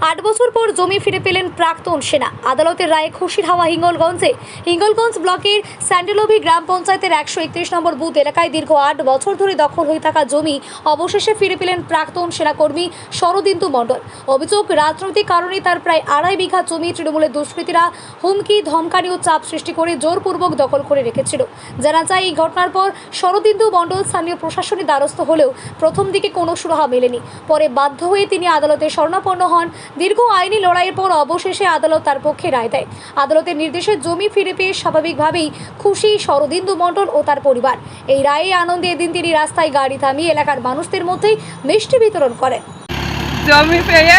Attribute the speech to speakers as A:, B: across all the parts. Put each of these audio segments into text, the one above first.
A: 8 বছর পর জমি ফিরে পেলেন প্রাক্তন সেনা। আদালতের রায়ে খুশির হাওয়া হিঙ্গলগঞ্জে। হিঙ্গলগঞ্জ ব্লকের স্যান্ডেলভি গ্রাম পঞ্চায়েতের 131 নম্বর বুথ এলাকায় দীর্ঘ 8 বছর ধরে দখল হয়ে থাকা জমি অবশেষে ফিরে পেলেন প্রাক্তন সেনাকর্মী শরদিন্দু মণ্ডল। অভিযোগ, রাজনৈতিক কারণে তার প্রায় 2.5 বিঘা জমি তৃণমূলের দুষ্কৃতীরা হুমকি, ধমকানি ও চাপ সৃষ্টি করে জোরপূর্বক দখল করে রেখেছিল। জানা যায়, এই ঘটনার পর শরদিন্দু মণ্ডল স্থানীয় প্রশাসনের দ্বারস্থ হলেও প্রথম দিকে কোনো সুরাহা মেলেনি। পরে বাধ্য হয়ে তিনি আদালতে শরণাপন্ন হন। দীর্ঘ আইনি লড়াইয়ের পর অবশেষে আদালত তার পক্ষে রায় দেয়। আদালতের নির্দেশে জমি ফিরে পেয়ে স্বাভাবিকভাবেই খুশি শরদিন্দু মণ্ডল ও তার পরিবার। এই রায়ে আনন্দে এদিন তিনি রাস্তায় গাড়ি থামিয়ে এলাকার মানুষদের মধ্যেই মিষ্টি বিতরণ করেন।
B: জমি পেয়ে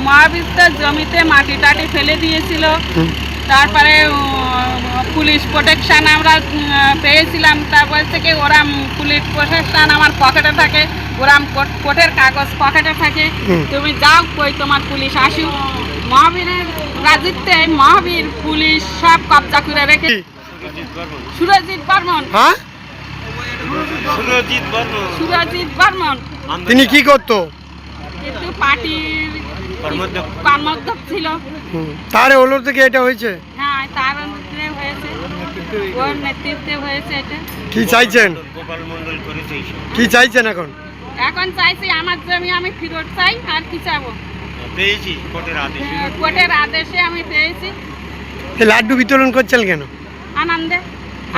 B: মহাবীরদের জমিতে মাটি টাটি ফেলে দিয়েছিল। তারপরে পুলিশ প্রোটেকশন আমরা পেয়েছিলাম। তারপর থেকে ওরা পুলিশ প্রোটেকশন আমার পকেটে থাকে, ওরা কোর্টের কাগজ পকেটে থাকে। তুমি যাও, কই তোমার পুলিশ আসুক। মহাবীরের রাজিত্বে মহাবীর পুলিশ সব কবজা করে রেখে। সুরজিৎ বর্মন। সুরজিৎ বর্মন
C: তিনি কি করতো?
B: কিন্তু পার্টির কর্মদক্ষ ছিল।
C: তার হলো থেকে এটা হয়েছে।
B: হ্যাঁ, তার নেতৃত্বে হয়েছে, ওর নেতৃত্বে হয়েছে এটা।
C: কি চাইছেন? কি চাইছেন এখন?
B: এখন চাইছি আমার জমি আমি ফেরত চাই। আর কি চাবো?
D: পেয়েছি কোর্টের আদেশ।
B: কোর্টের আদেশে আমি পেয়েছি।
C: এই লাড্ডু বিতরণ করছেন কেন?
B: আনন্দে।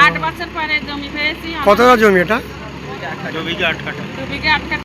B: 8 বছর পরে জমি পেয়েছি।
C: কতটা জমি এটা?
D: 2 বিঘা 8 কাঠা।
B: 2 বিঘা 8 কাঠা।